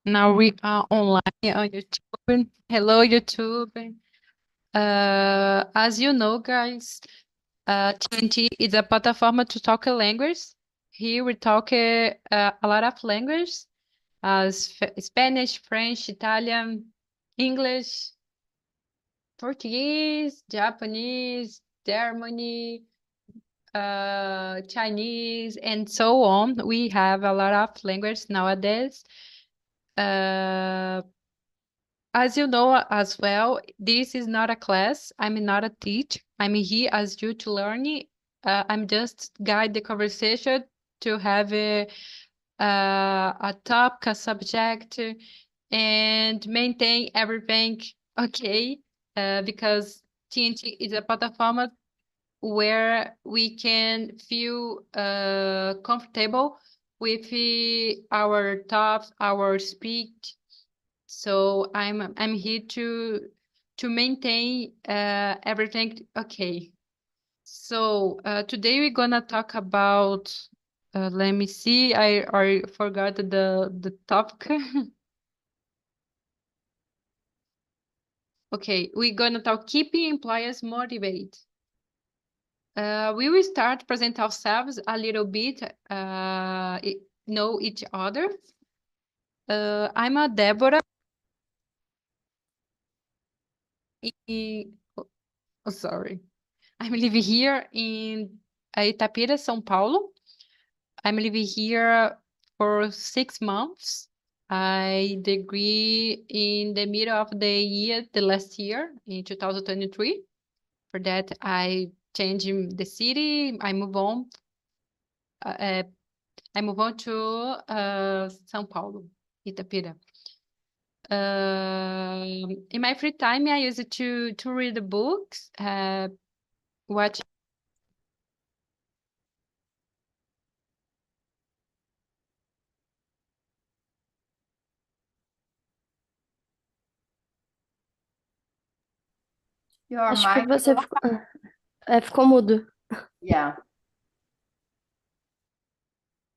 Now we are online on YouTube. Hello, YouTube. As you know, guys, TNT is a platform to talk a language. Here we talk a lot of languages, as Spanish, French, Italian, English, Portuguese, Japanese, Germany, Chinese, and so on. We have a lot of languages nowadays. Uh, As you know as well, this is not a class. I'm not a teacher. I'm here as you to learn. I'm just guide the conversation to have a topic, a subject, and maintain everything okay. Because TNT is a platform where we can feel comfortable with our thoughts, our speech. So I'm here to maintain everything okay. So today we're gonna talk about. Let me see. I forgot the topic. Okay, we're gonna talk keeping employers motivated. We will start present ourselves a little bit. Know each other. I'm a Deborah. Oh, sorry. I'm living here in Itapira, São Paulo. I'm living here for 6 months. I degree in the middle of the year, the last year in 2023. For that, I changed the city. Uh, uh, I move on to São Paulo, Itapira. In my free time, I use it to read the books, watch. Your Acho que mic. você ficou, ficou mudo. Yeah.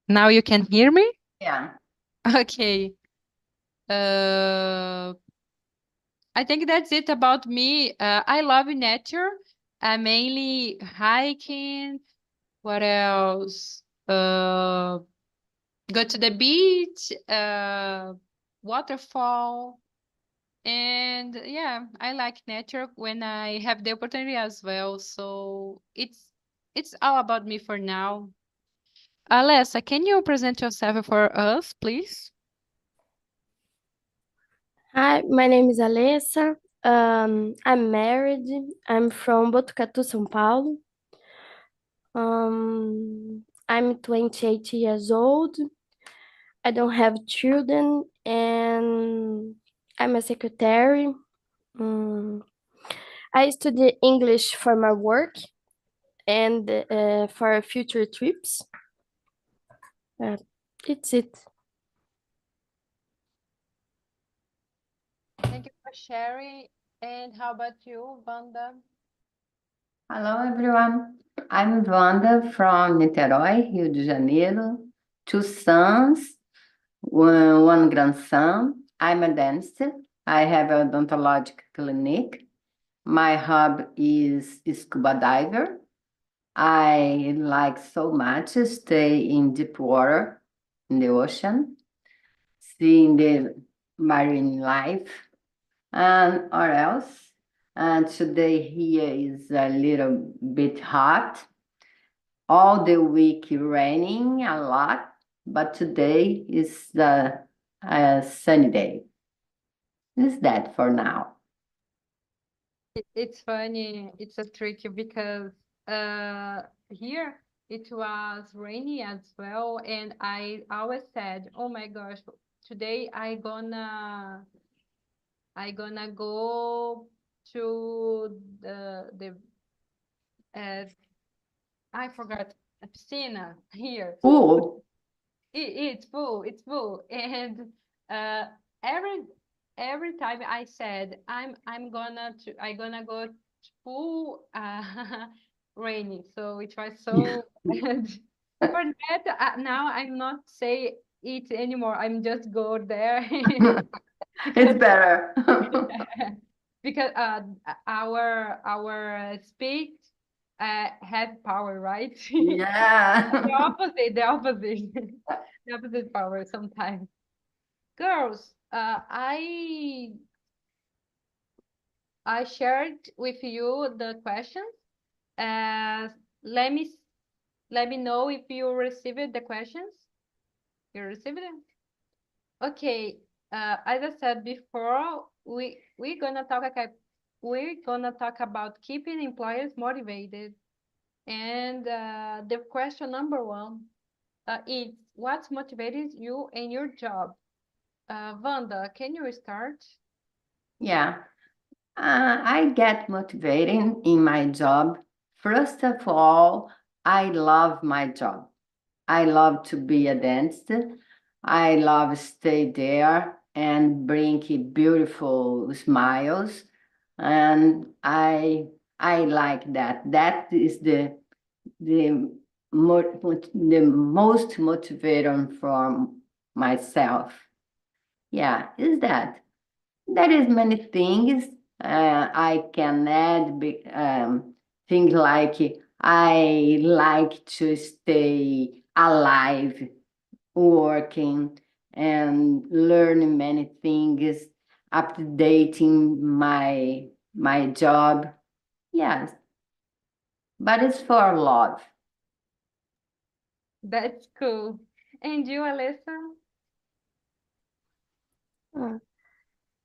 Now you can hear me? Yeah. Okay. I think that's it about me. I love nature. Mainly hiking. What else? Go to the beach, waterfall. And yeah, I like nature when I have the opportunity as well. So it's all about me for now. Alessa, can you present yourself for us, please? Hi, my name is Alessa. I'm married. I'm from Botucatu, São Paulo. I'm 28 years old. I don't have children, and I'm a secretary. I study English for my work and for future trips. It's it. Thank you for sharing. And how about you, Wanda? Hello, everyone. I'm Wanda from Niterói, Rio de Janeiro. Two sons, one grandson. I'm a dentist. I have a odontologic clinic. My hobby is scuba diver. I like so much to stay in deep water in the ocean, seeing the marine life. And or else. And today here is a little bit hot. All the week raining a lot, but today is a sunny day. Is that for now? It's funny. It's a tricky because here it was rainy as well, and I always said, "Oh my gosh, today I gonna go to uh, I forgot a piscina here. Oh, It's full, it's full, and uh, every every time I said I gonna go to full rainy, so it was so bad. For that now I'm not say eat anymore. I'm just go there It's better. because our speech has power, right? The Yeah. opposite, the opposite, the opposite power sometimes. Girls, I shared with you the questions. Uh, let me let me know if you received the questions. You received them? Okay. As I said before, we're gonna talk about keeping employers motivated. And the question number one is what motivated you in your job? Wanda, can you start? Yeah. I get motivated in my job. First of all, I love my job. I love to be a dentist. I love stay there and bring beautiful smiles. And I like that. That is the the most motivator for myself. Yeah, is that. There is many things I can add. Things like I like to stay alive, working and learning many things, updating my job. Yes, but it's for love. That's cool. And you, Alyssa?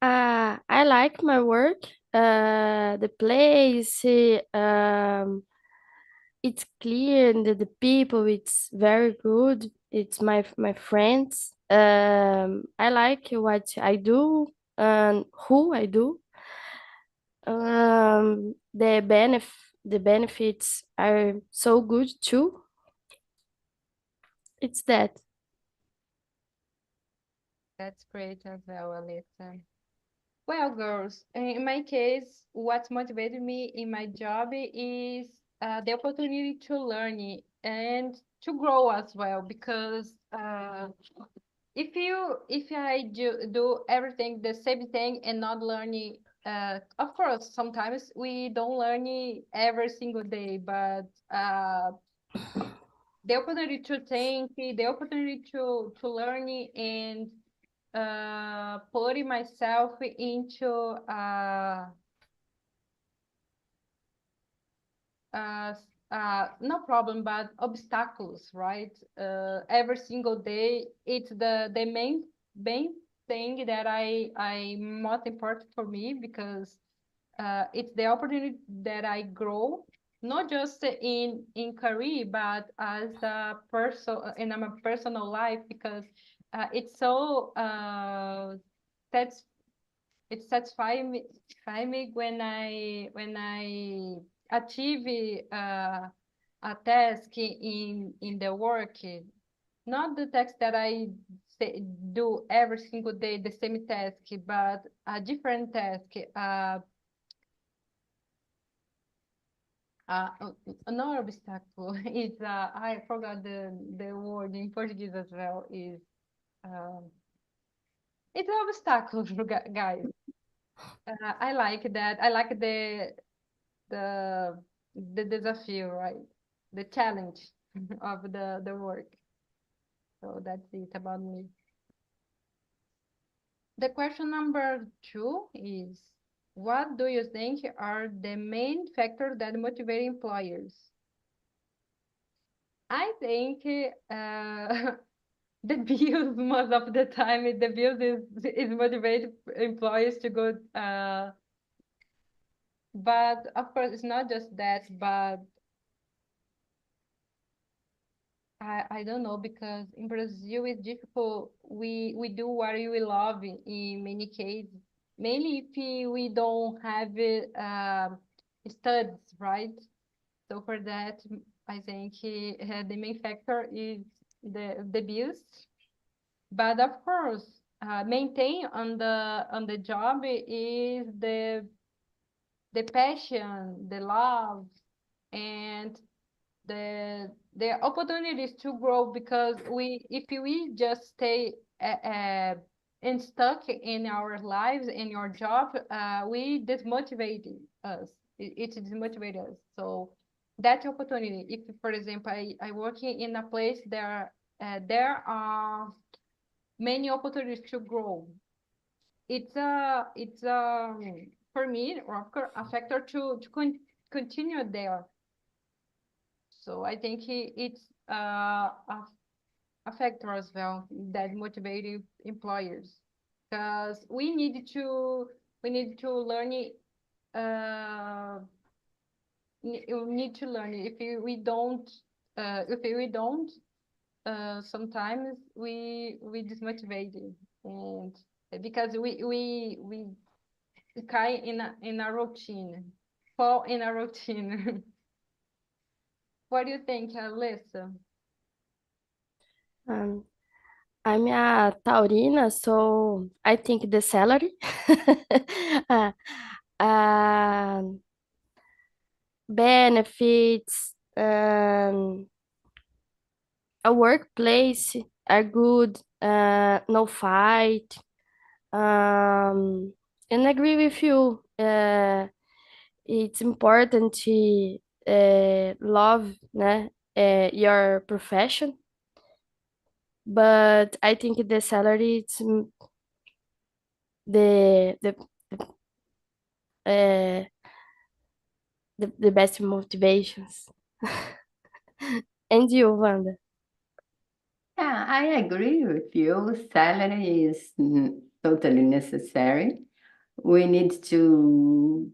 Uh, I like my work. The place, it's clear, and the people, it's very good. It's my friends. I like what I do and who I do. The benefits are so good too. It's that. That's great as well, Alyssa. Well, girls, in my case, what motivated me in my job is the opportunity to learn and to grow as well. Because if I do everything the same thing and not learning, of course, sometimes we don't learn it every single day, but the opportunity to think, the opportunity to learn and putting myself into no problem, but obstacles, right? Every single day, it's the main thing that I most important for me because it's the opportunity that I grow, not just in career, but as a person in my personal life because it's so that's it satisfy me when I achieve a task in the work, not the task that I do every single day, the same task, but a different task. Another obstacle is I forgot the word in Portuguese as well is it's an obstacle, guys. I like that. I like the the desafio, right? The challenge of the work. So that's it about me. The question number two is, what do you think are the main factors that motivate employers? I think the bills most of the time the bills is motivate employees to go but of course it's not just that but I don't know because in Brazil it's difficult. We do what we love in many cases. Mainly if we don't have studies, right? So for that, I think the main factor is the bills. But of course, maintain on the job is the passion, the love, and the opportunities to grow, because if we just stay and stuck in our lives, in your job, we desmotivate us. It desmotivates us. So that opportunity, if for example I work in a place, there are many opportunities to grow. It's for me a factor to continue there. So I think it's a factor as well that motivating employers, because we need to learn it. We need to learn it. If we don't, sometimes we desmotivated, and because we kind in a routine, fall in a routine. What do you think, Alyssa? Um, I'm a Taurina, so I think the salary, uh, um, benefits, a workplace are good, no fight, and I agree with you. It's important to love, né, your profession, but I think the salary it's the the uh, the best motivations. And you, Wanda? Yeah, I agree with you. Salary is totally necessary. We need to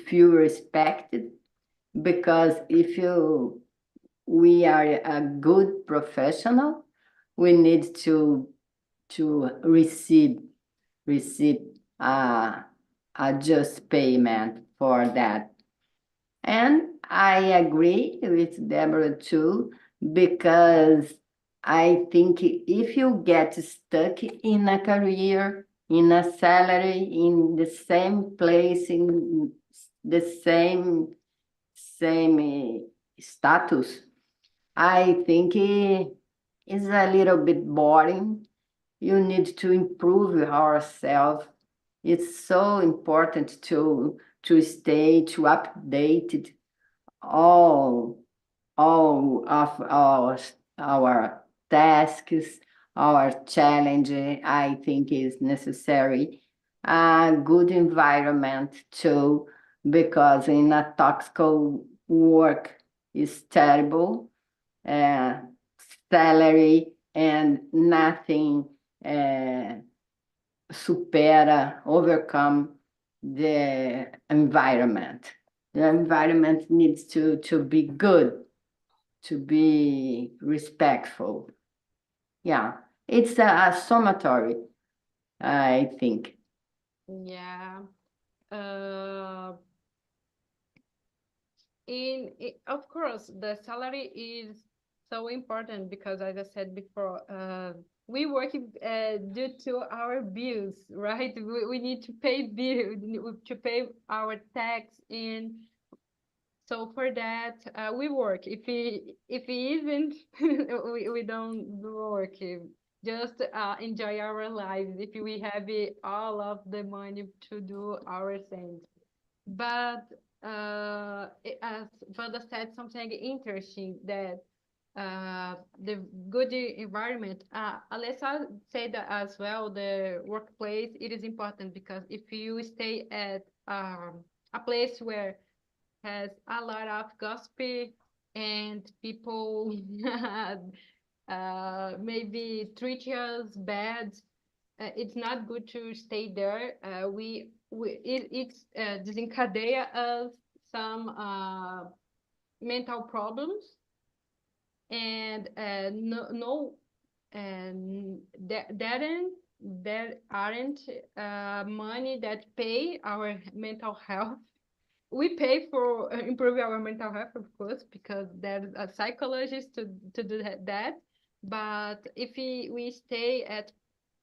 feel respected, because if you we are a good professional, we need to receive a just payment for that. And I agree with Deborah too, because I think if you get stuck in a career, in a salary, in the same place, in the same status, I think it's a little bit boring. You need to improve ourselves. It's so important to stay to updated all all of our tasks, our challenge. I think is necessary. A good environment too, because in a toxic work is terrible. Uh, Salary and nothing uh, overcome the environment. The environment needs to be good, to be respectful. Yeah, it's a summatory, I think. Yeah. Uh, of course, the salary is so important because, as I said before, we work due to our bills, right? We need to pay bills, to pay our tax in. So for that, we work. If we isn't, we don't work. Just enjoy our lives. If we have all of the money to do our things. But as Vanda said, something interesting, that the good environment. Alessa said that as well. The workplace, it is important, because if you stay at a place where has a lot of gossip and people maybe treat us bad, it's not good to stay there. It's desencadeia us some mental problems, and no, and there aren't money that pay our mental health. We pay for improve our mental health, of course, because there's a psychologist to do that. But if we stay at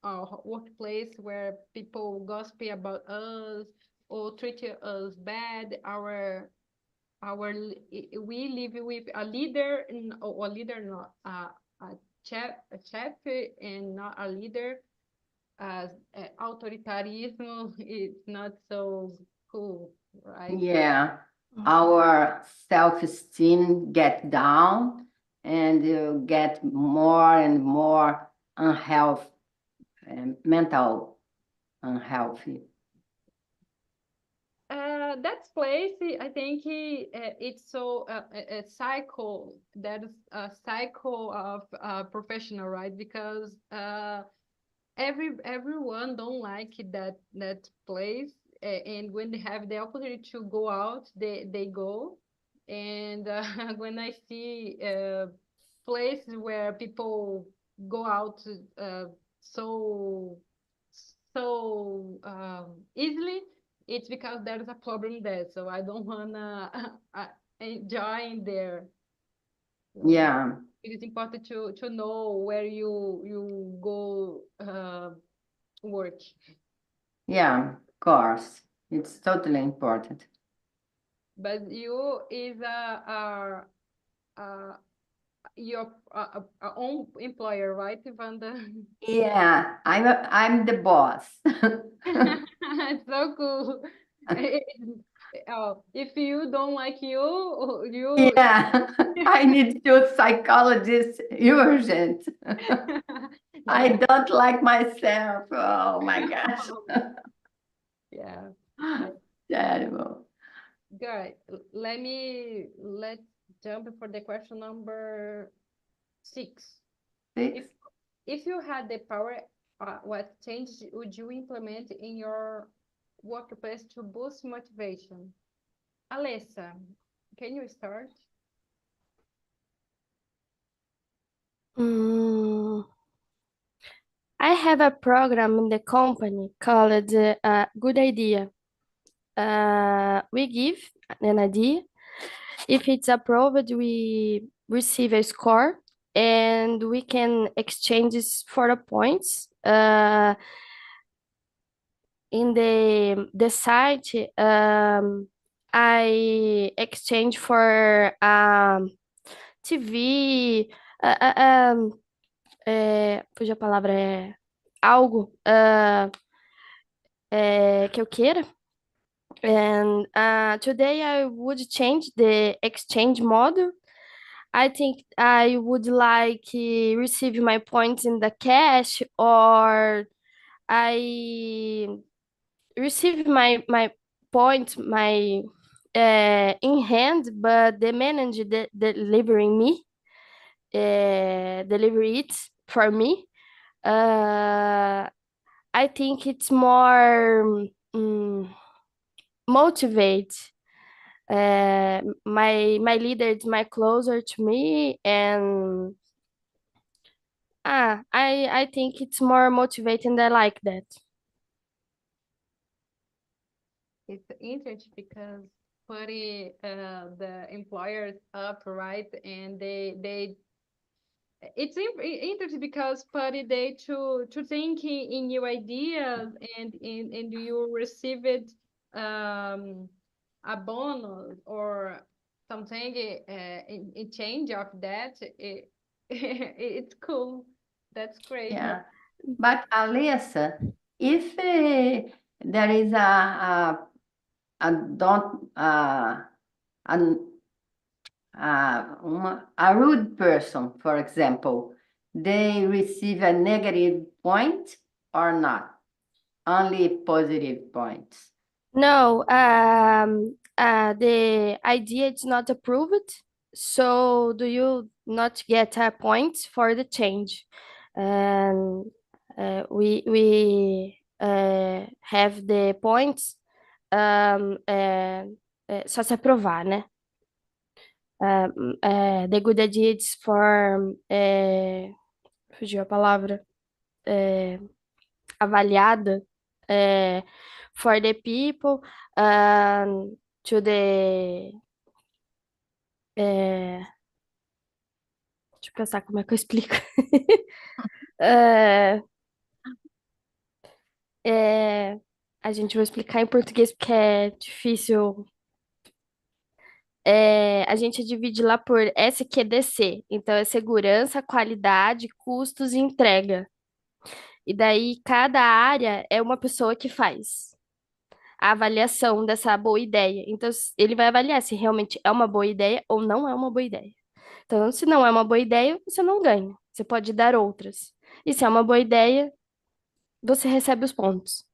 a workplace where people gossip about us or treat us bad, our we live with a leader, or a leader, not a chef, and not a leader. Autoritarismo is not so cool, right? Yeah, our self-esteem get down and you get more and more unhealthy, mental unhealthy. That place, I think it's so a cycle. That is a cycle of professional, right? Because everyone don't like that place, and when they have the opportunity to go out, they go. And when I see places where people go out uh, so easily, it's because there is a problem there. So I don't wanna enjoy in there. So Yeah, it is important to know where you go work. yeah, of course. It's totally important. But you is a your own employer, right, Vanda? Yeah, I'm the boss. It's so cool. Oh, if you don't like you Yeah, I need to psychologist urgent. I yeah. don't like myself. Oh my gosh. Yeah. Terrible. Good. Let's jump for the question number 6. Six. If if you had the power, what change would you implement in your workplace to boost motivation? Alessa, can you start? Mm, I have a program in the company called Good Idea. We give an idea. If it's approved, we receive a score and we can exchange this for the points. In the site, I exchange for TV, fugiu a palavra, algo que eu queira. And today I would change the exchange model. I think I would like receive my points in the cash, or I receive my points my in hand, but the manager delivering me deliver it for me. I think it's more motivate. My leader is my closer to me, and I think it's more motivating. I like that. It's interesting because putting the employers up, right? And they it's interesting because party day to think in new ideas, and you receive it a bonus or something in change of that. It's cool. That's great. Yeah. But Alessa, if there is a don't a rude person, for example, they receive a negative point or not? Only positive points. No, the idea is not approved, so do you not get a point for the change? And we have the points só se aprovar, né? The good idea is for fugiu a palavra avaliada for the people to the deixa eu pensar como é que eu explico. É, a gente vai explicar em português porque é difícil. a gente divide lá por SQDC. Então, é segurança, qualidade, custos e entrega. E daí, cada área é uma pessoa que faz a avaliação dessa boa ideia. Então, ele vai avaliar se realmente é uma boa ideia ou não é uma boa ideia. Então, se não é uma boa ideia, você não ganha. Você pode dar outras. E se é uma boa ideia, você recebe os pontos.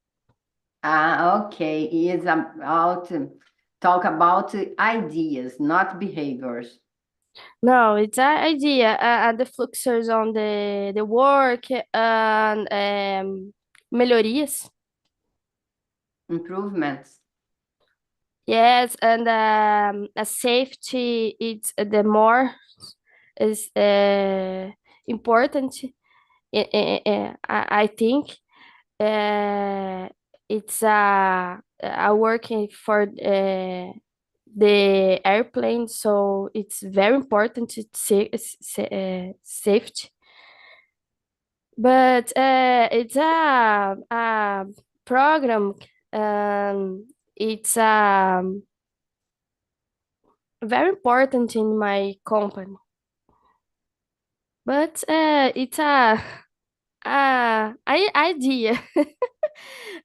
Ah, okay. It's about talk about ideas, not behaviors. No, it's an idea. The fluxers on the work and melhorias. Improvements. Yes, and a safety. It's the more is important. I think it's a working for the airplane, so it's very important to safety. But it's a program. It's very important in my company. But it's a idea.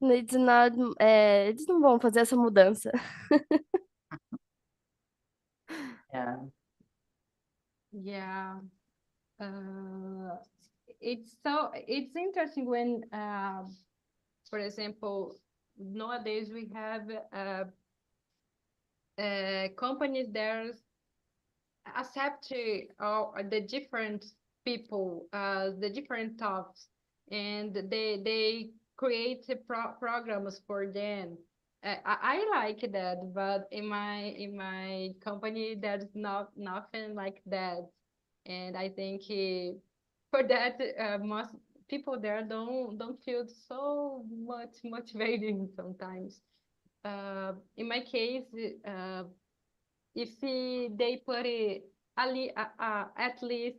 It's not, eles não vão fazer essa mudança. Yeah. Yeah. It's interesting when, for example, nowadays we have companies that accept the different people, the different tops, and they create programs for them. I like that, but in my company, there's nothing like that, and I think for that, most people there don't feel so much motivating sometimes. In my case, if they put at least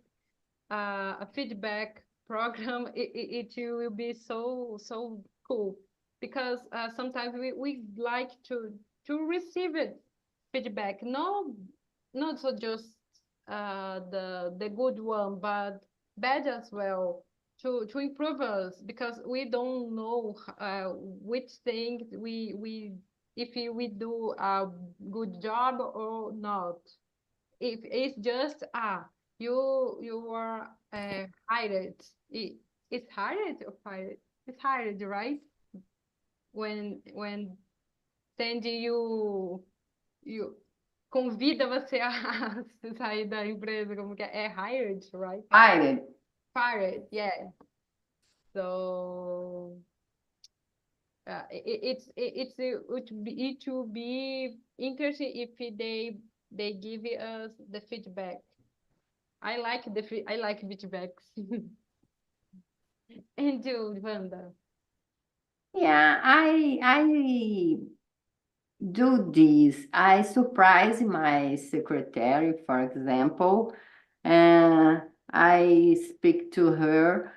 a feedback program, it will be so cool, because sometimes we like to receive it feedback, no, not so just the good one, but bad as well, to improve us, because we don't know which things we if we do a good job or not. If it's just you were hired, it's hired or fired? It's hired, right? When send you convida você a sair da empresa, como que é hired, right? Fired. Fired, yeah. So it will be interesting if they give us the feedback. I like I like feedbacks. And you, Wanda? Yeah, I do this. I surprise my secretary, for example, and I speak to her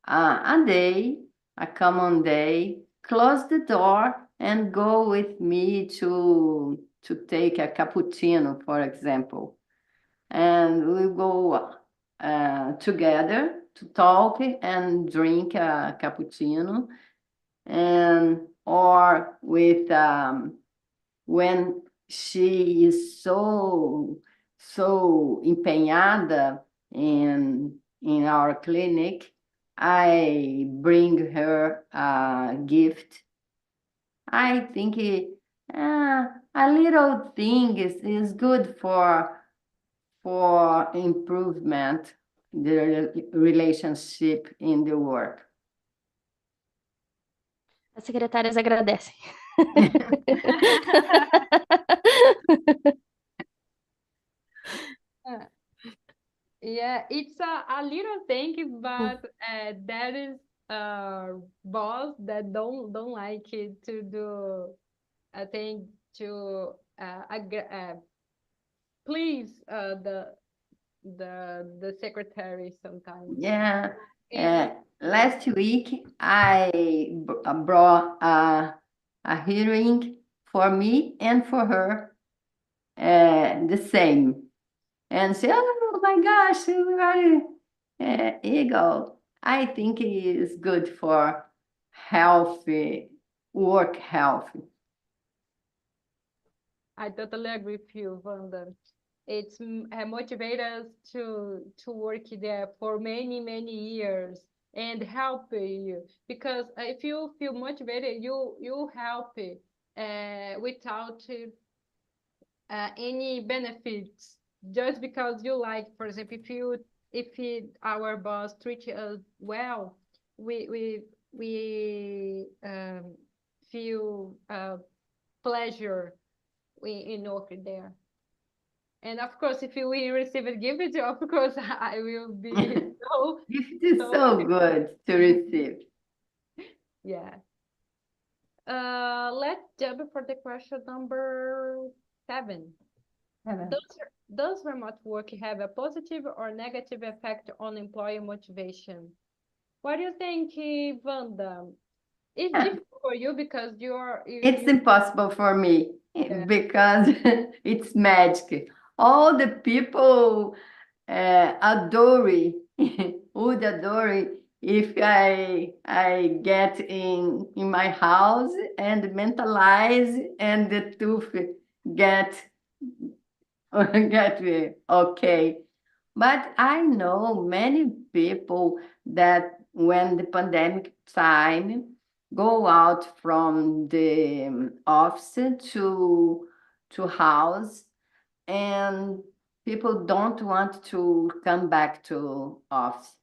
a day, a common day, close the door and go with me to take a cappuccino, for example. And we go together to talk and drink a cappuccino, and or with when she is so empenhada in our clinic, I bring her a gift. I think a little thing is good for improvement the relationship in the work. As secretárias agradecem. Yeah, it's a little thing, but there is boss that don't like it to do a thing to please the secretary sometimes. Yeah. And Last week, I brought a hearing for me and for her. the same and say, oh my gosh, you are eagle. I think it is good for healthy work health. I totally agree with you, Wanda. It's motivate us to work there for many years and help you, because if you feel motivated, you help without any benefits, just because you like. For example, our boss treats us well, we feel pleasure in working there. And of course, if we receive a gift, of course, I will be so, It is so so good to receive. yeah. Let's jump for the question number 7. Does remote work have a positive or negative effect on employee motivation? What do you think, Wanda? It's difficult for you because It's impossible for me yeah. because it's magic. All the people adore it, would adore it if I get in my house and mentalize and the tooth get get okay. But I know many people that when the pandemic time go out from the office to house, and people don't want to come back to office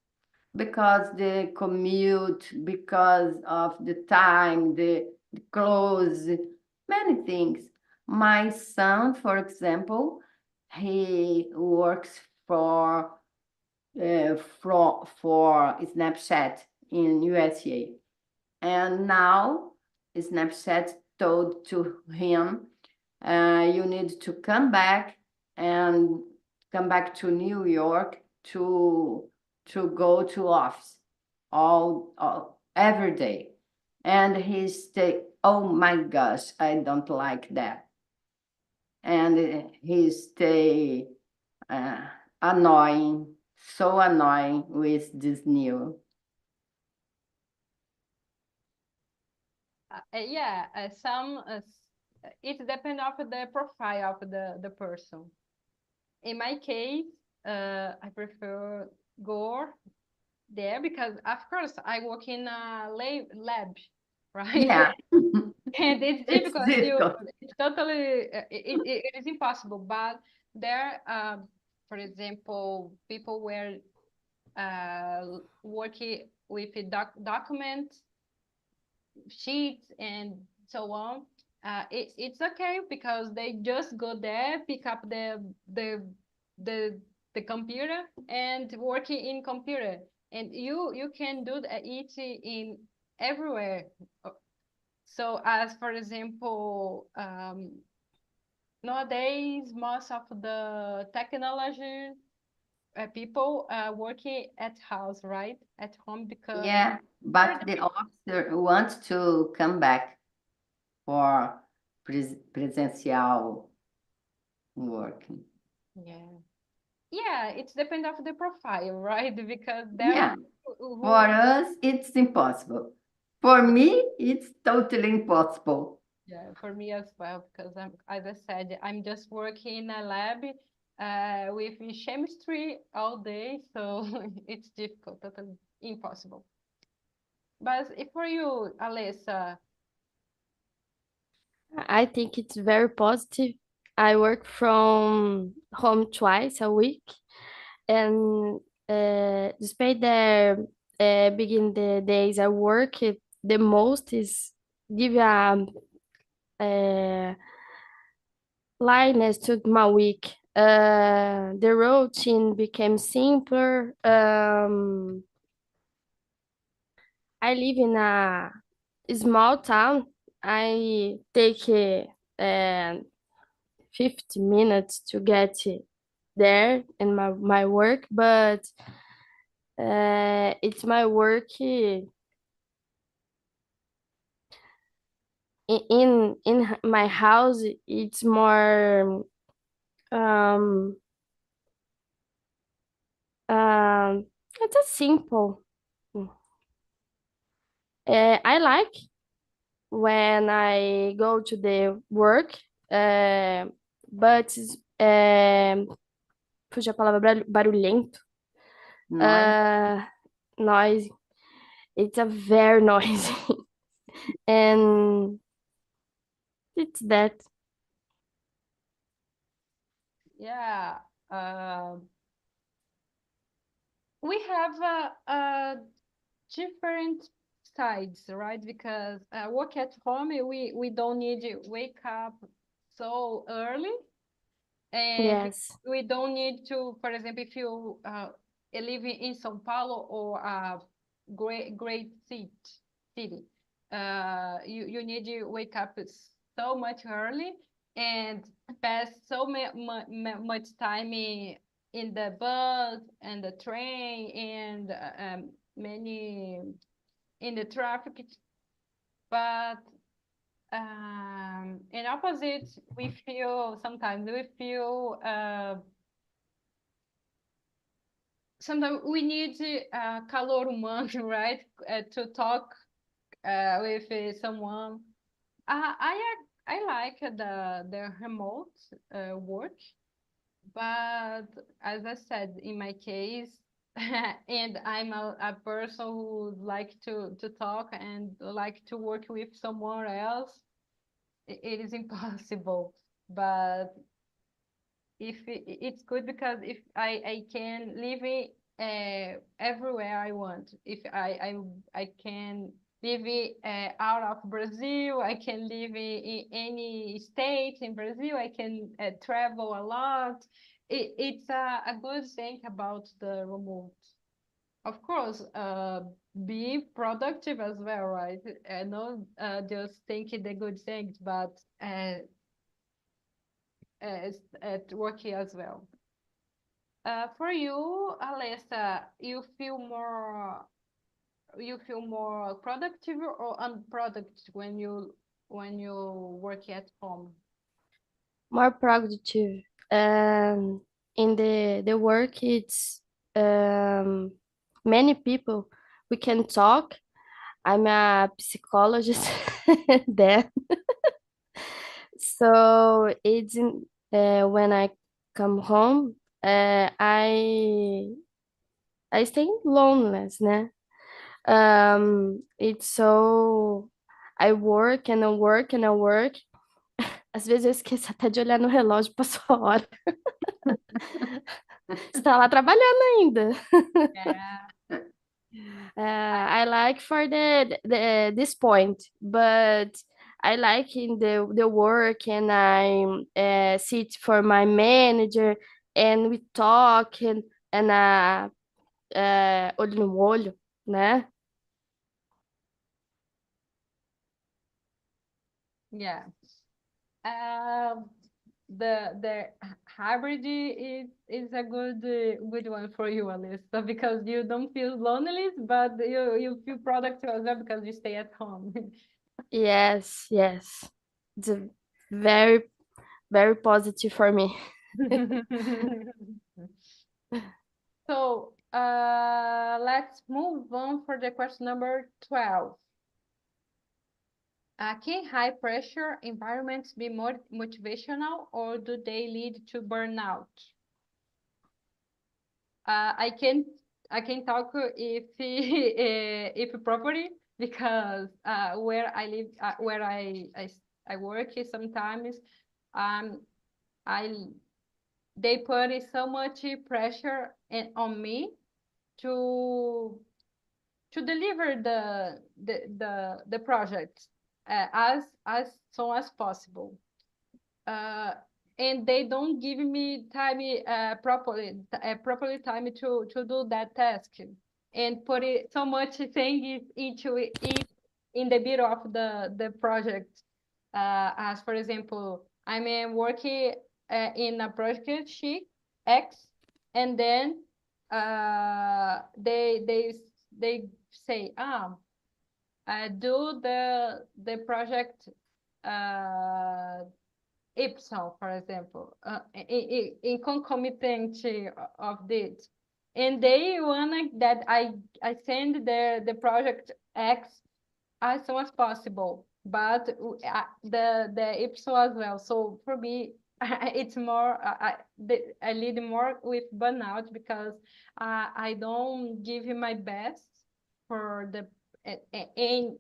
because the commute, because of the time, the clothes, many things. My son, for example, he works for Snapchat in USA, and now Snapchat told to him, you need to and come back to New York to go to office all every day. And he stay, oh my gosh, I don't like that. And he stay uh, annoying, so annoying with this new. Yeah, it depends of the profile of the person. In my case, I prefer go there because, of course, I work in a lab, right? Yeah, And it's it's difficult. difficult. It's totally, it is impossible. But there, for example, people were working with a documents, sheets, and so on. It's okay because they just go there, pick up the the computer and working in computer, and you can do it in everywhere. So as for example, nowadays most of the technology people working at house, right, at home, because Yeah, but the officer wants to come back for presential work. yeah, yeah, it's depend of the profile, right? Because there are Yeah, people for who, us, it's impossible. For me, it's totally impossible. yeah, for me as well, because as I said, I'm just working in a lab with chemistry all day, so it's difficult, totally impossible. But if for you, Alessa, I think it's very positive. I work from home twice a week, and despite the begin the days I work, the most is give a lightness to my week. The routine became simpler. I live in a small town. I take 50 minutes to get there in my work, but it's my work in my house. It's more. Um, it's a simple. I like when I go to the work, but fugiu a palavra barulhento. Noise. Noisy. It's a very noisy. And it's that. Yeah. We have different sides, right? Because work at home, we don't need to wake up so early, and Yes. we don't need to, for example, if you live in São Paulo or a great city, you need to wake up so much early and pass so much time in the bus and the train and many in the traffic. But in opposite, sometimes we feel sometimes we need calor humano, right? To talk with someone. I like the remote work, but as I said, in my case, and I'm a person who like to talk and like to work with someone else. It is impossible. But if it's good because if I can live it everywhere I want. If I can live it out of Brazil, I can live in any state in Brazil. I can travel a lot. It's a good thing about the remote. Of course, be productive as well, right? Not just thinking the good things, but at work as well. For you, Alessa, you feel more productive or unproductive when you work at home? More productive. In the work, it's um, many people. We can talk. I'm a psychologist there. So when I come home, I stay loneliness, né? It's so I work and I work and I work. Às vezes eu esqueço até de olhar no relógio, passou a hora. Você tá lá trabalhando ainda. Yeah. I like for this point, but I like in the work and I sit for my manager and we talk and olho no olho, né? Yeah. Um, the hybrid is a good one for you, Alissa, because you don't feel lonely, but you feel productive as well because you stay at home. Yes, yes. It's a very, very positive for me. So let's move on for the question number 12. Can high pressure environments be more motivational or do they lead to burnout? I can talk if if properly because where I live, where I work sometimes, um, I they put so much pressure on me to deliver the project as soon as possible. Uh, and they don't give me time properly time to do that task and put it so much thing into it in the middle of the project. As for example, I'm working in a project sheet X, and then they say, do the project Ipson, for example, in concomitante of this. And they want that I send the project X as soon as possible, but the Ipson as well. So for me, it's more I lead more with burnout because I don't give my best for the in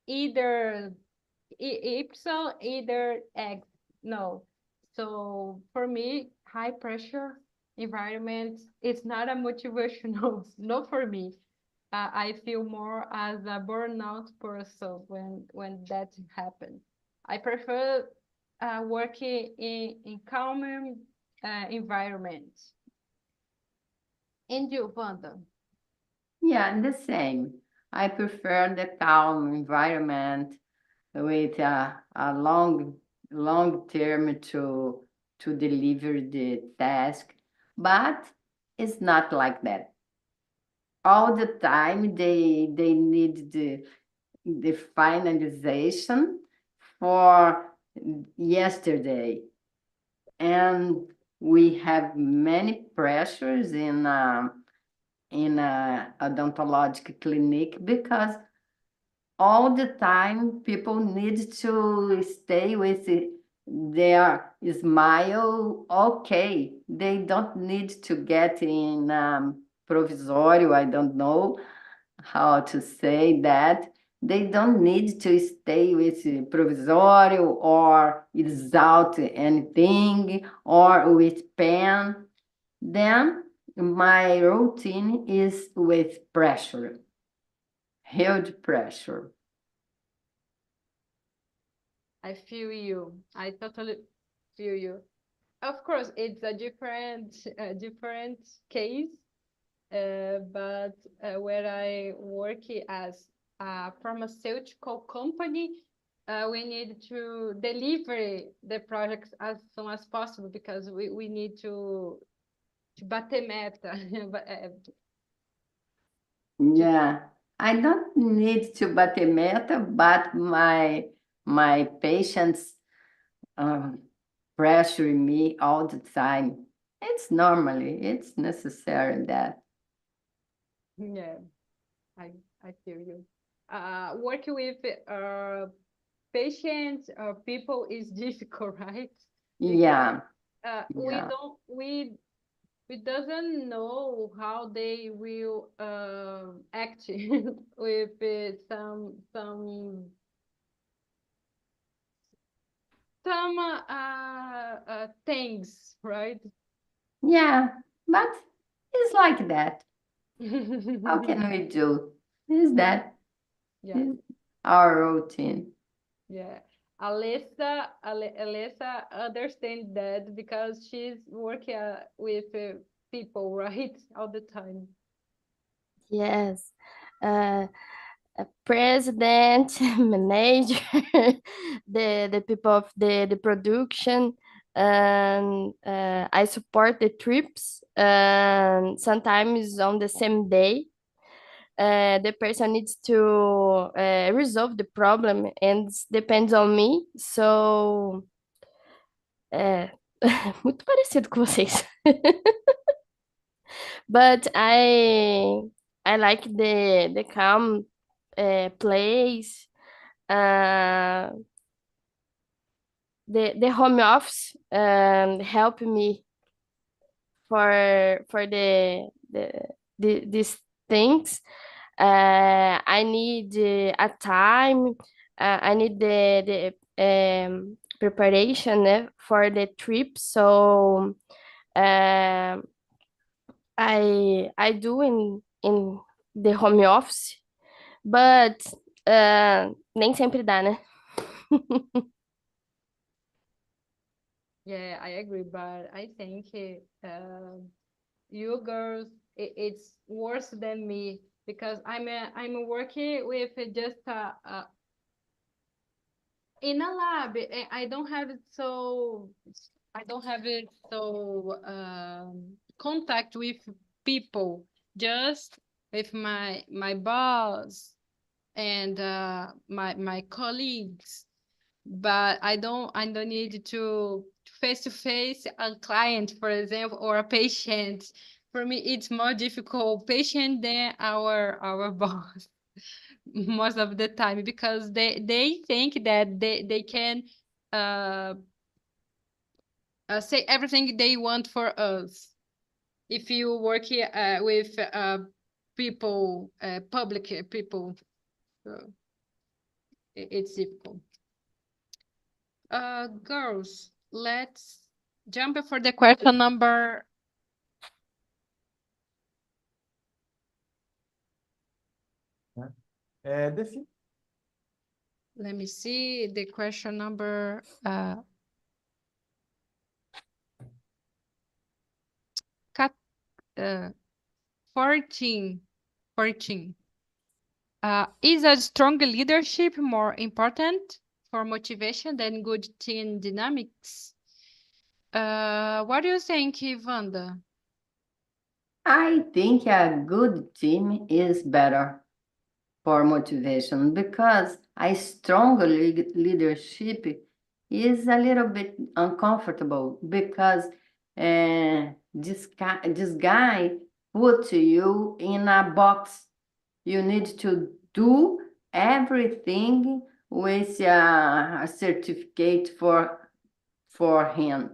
either Ipso, either egg. No. So for me, high pressure environment is not a motivational, not for me. I feel more as a burnout person when that happens. I prefer working in calm environments. And you, Wanda? Yeah, the same. I prefer the calm environment with a long term to deliver the task, but it's not like that. All the time they need the finalization for yesterday, and we have many pressures in a odontologic clinic because all the time people need to stay with their smile okay. They don't need to get in provisorio, I don't know how to say that. They don't need to stay with provisorio or without anything or with pen. Then my routine is with pressure, huge pressure. I feel you. I totally feel you. Of course, it's a different case, but where I work as a pharmaceutical company, we need to deliver the projects as soon as possible because we need to bater meta. Yeah, I don't need to bate meta, but my patients um, pressure me all the time. It's necessary that. Yeah, I feel you. Working with patients or people is difficult, right? Because Yeah, we yeah, don't we doesn't know how they will act with some things, right? yeah, but it's like that. How can we do? Is that Yeah, is our routine? yeah. Alessa understands that because she's working with people, right, all the time. Yes. Uh, a president, manager, the people of the production, and I support the trips. And sometimes on the same day, the person needs to resolve the problem, and depends on me. So, é muito parecido com vocês. But I like the calm place. Uh, the home office help me for these things. I need a time. I need the preparation for the trip. So um, I do in the home office, but nem sempre dá, né? Yeah, I agree, but I think you girls, it's worse than me because I'm working with just in a lab. I don't have it so I don't have it so contact with people, just with my boss and my colleagues. but I don't need to face to face a client, for example, or a patient. For me, it's more difficult patient than our boss most of the time, because they think that they can uh, say everything they want for us. If you work with people, public people, so it's difficult. Girls, let's jump for the question number. Let me see the question number 14. 14. Is a strong leadership more important for motivation than good team dynamics? What do you think, Wanda? I think a good team is better for motivation because a strong leadership is a little bit uncomfortable because this guy put you in a box. You need to do everything with a certificate for him.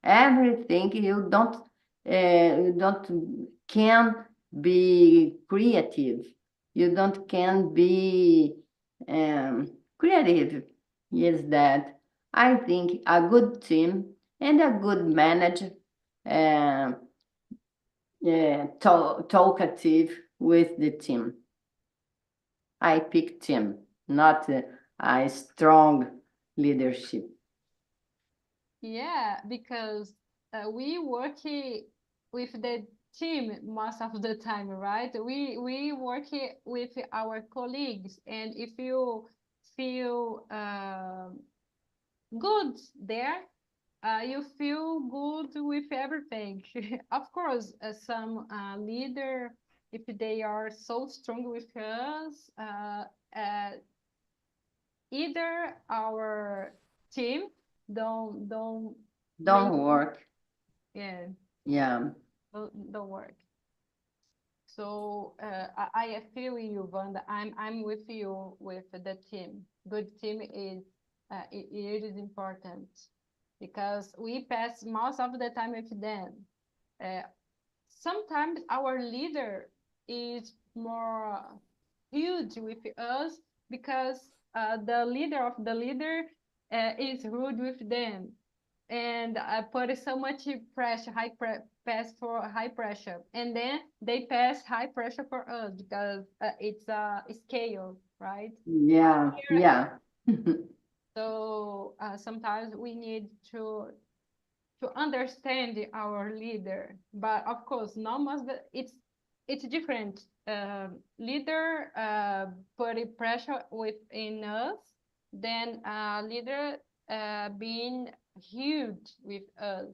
Everything you don't can be creative. You don't can be creative. Is that I think a good team and a good manager, talkative with the team. I pick team, not a strong leadership. Yeah, because we work with the team most of the time, right? We work with our colleagues, and if you feel good there, you feel good with everything. Of course, some leader, if they are so strong with us, either our team don't Don't make, work. yeah, Yeah. don't work. So I feel you, Wanda. I'm with you with the team. Good team is it is important because we pass most of the time with them. Uh, Sometimes our leader is more huge with us because the leader of the leader is rude with them, and I put so much pressure, pass for high pressure, and then they pass high pressure for us because it's a scale, right? Yeah. Yeah. So sometimes we need to understand our leader, but of course, not must. It's different. Leader putting pressure within us than leader being huge with us,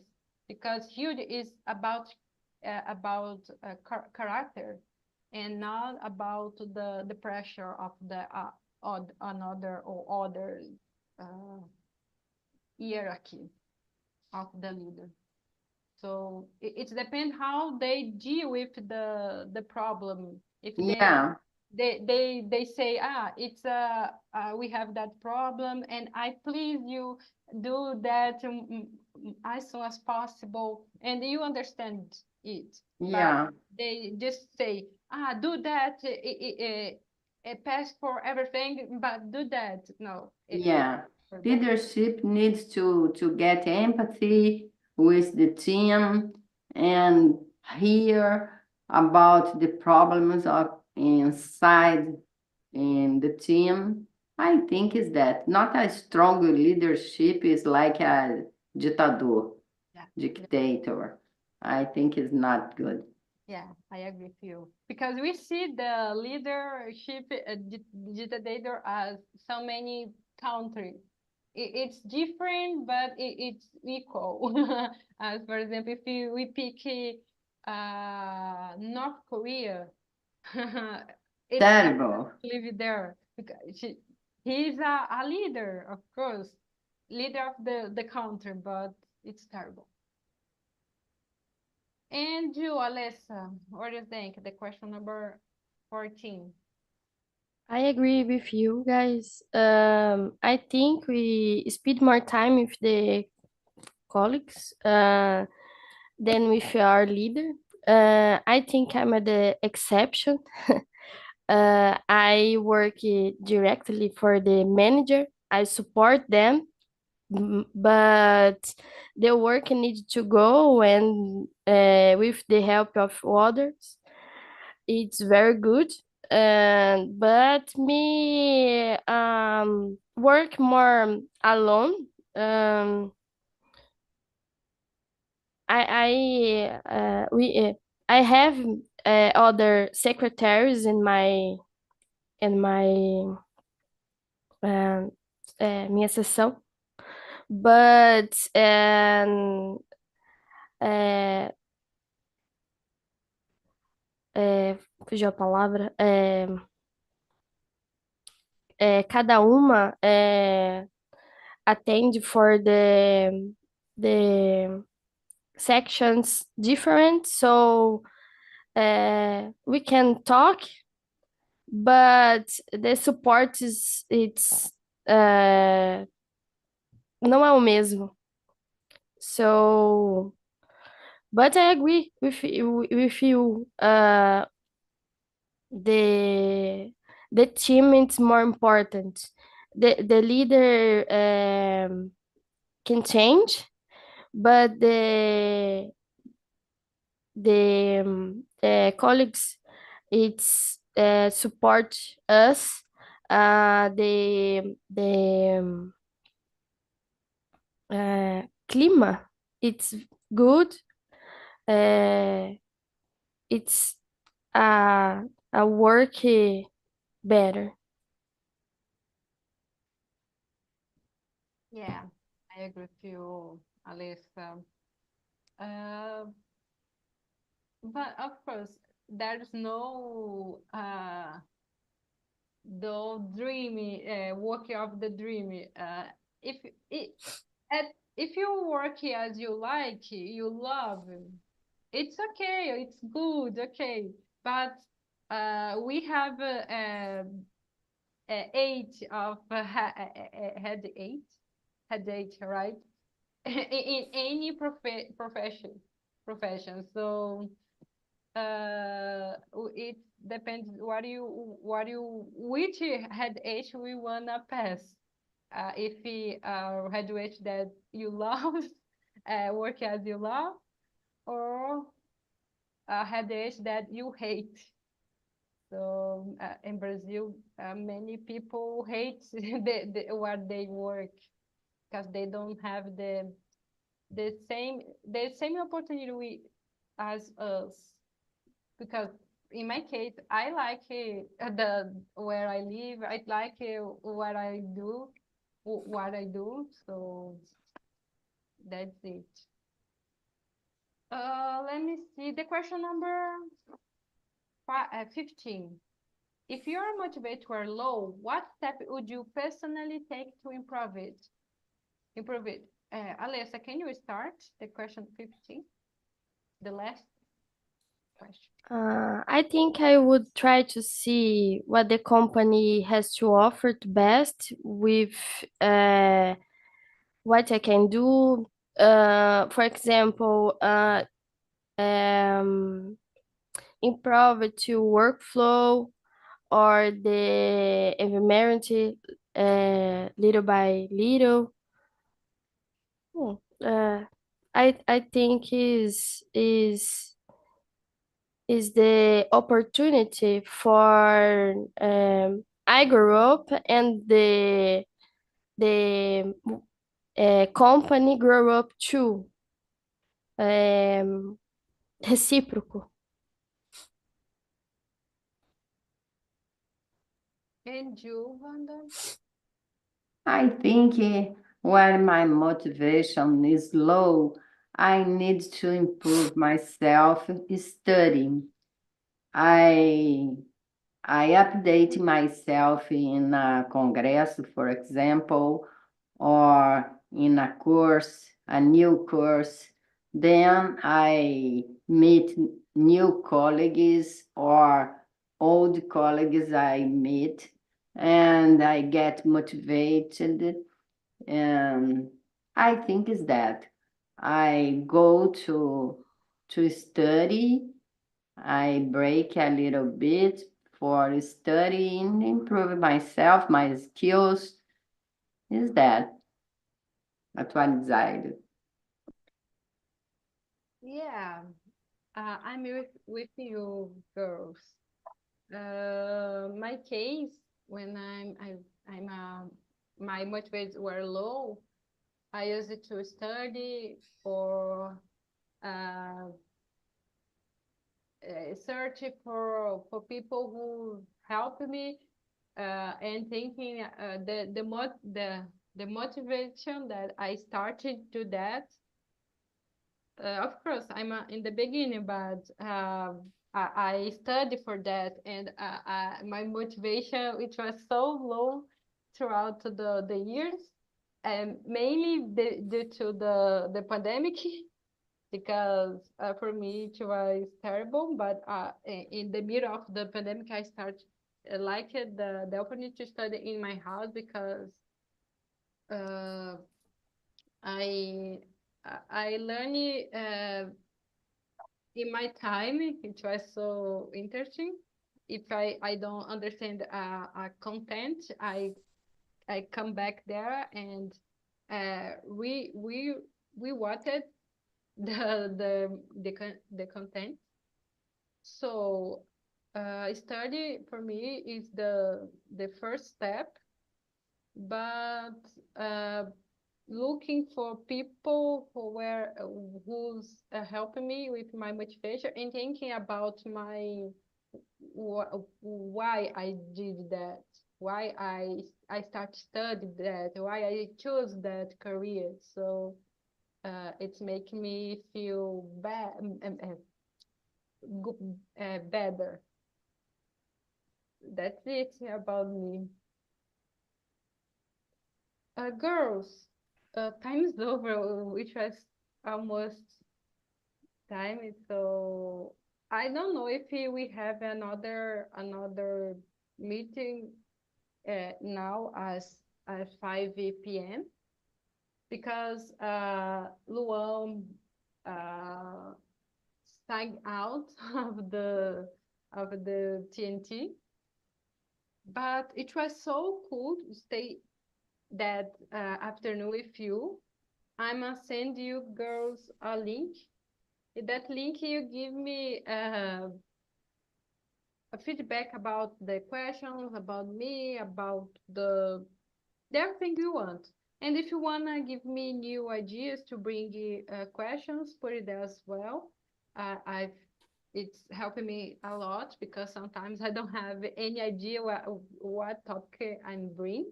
because huge is about character and not about the pressure of the another or other uh, hierarchy of the leader. So it depends how they deal with the problem. If Yeah. they say, it's we have that problem, and I please you do that as soon as possible, and you understand it. But Yeah. they just say, do that, pass for everything, but do that. No, Yeah. for that. Leadership needs to get empathy with the team and hear about the problems of inside in the team. I think is that not a strong leadership is like a ditador, Yeah. dictator. I think is not good. Yeah, I agree with you. Because we see the leadership dictator as so many countries. It's different, but it's equal. As for example, if we pick North Korea, it's Terrible. live there because He's a leader, of course, leader of the country, but it's terrible. And you, Alessa, what do you think? The question number 14. I agree with you guys. I think we spend more time with the colleagues than with our leader. I think I'm the exception. I work directly for the manager. I support them, but the work needs to go and with the help of others. It's very good. And but me work more alone. Um, I have other secretaries in my minha sessão, but fugiu a palavra, cada uma attend for the sections different, so we can talk, but the support não é o mesmo. So, but I agree with you. The team is more important. The leader can change, but the colleagues it's support us. The clima it's good. It's a work better. Yeah, I agree with you, Alessa. But of course, there's no the dreamy work of the dream. If it, if you work as you like, you love, it's okay, it's good, okay. But we have eight of headache, right? In any profession. So it depends which headache we wanna pass. If headache that you love, work as you love, or a headache that you hate. So in Brazil, many people hate what they work because they don't have the same opportunity as us. Because in my case, I like the where I live. I like what I do, So that's it. Let me see the question number 15. If your motivators were low, what step would you personally take to improve it? Alessa, can you start the question 15? The last question. I think I would try to see what the company has to offer to best with what I can do. For example, improve to workflow or the environment little by little. I think is the opportunity for I grew up and the company grew up too. Recíproco. And you, Wanda? I think when my motivation is low, I need to improve myself studying. I I update myself in a congresso, for example, or in a course, a new course. Then I meet new colleagues or old colleagues I meet, and I get motivated. And I think is that I go to study. I break a little bit for studying, improve myself, my skills. Is that atualizado? Yeah, I'm with you, girls. My case, when my motivators were low, I used it to study or uh, search for people who help me and thinking the motivation that I started to that. Of course, I'm in the beginning, but I study for that, and my motivation it was so low throughout the years, and mainly due to the pandemic, because for me it was terrible. But in the middle of the pandemic, I started like the opportunity to study in my house because uh, I I learned in my time. It was so interesting. If I don't understand a content, I come back there and we watched the content. So study for me is the first step, but uh, looking for people who's helping me with my motivation and thinking about my why I did that, why I start studying that, why I chose that career. So it's making me feel better. That's it about me. Girls, time is over, which was almost time. So I don't know if we have another meeting now as 5 p.m. because Luan uh, sang out of the TNT. But it was so cool to stay that afternoon with you. I'ma send you girls a link. In that link, you give me a feedback about the questions, about me, about everything you want. And if you wanna give me new ideas to bring questions, put it there as well. I've It's helping me a lot because sometimes I don't have any idea what topic I'm bring.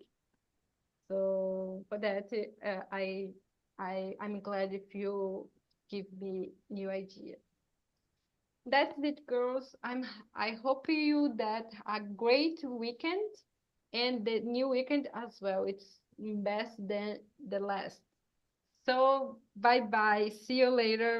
So for that, I'm glad if you give me new ideas. That's it, girls. I hope you that a great weekend and the new weekend as well. It's best than the last. So bye bye. See you later.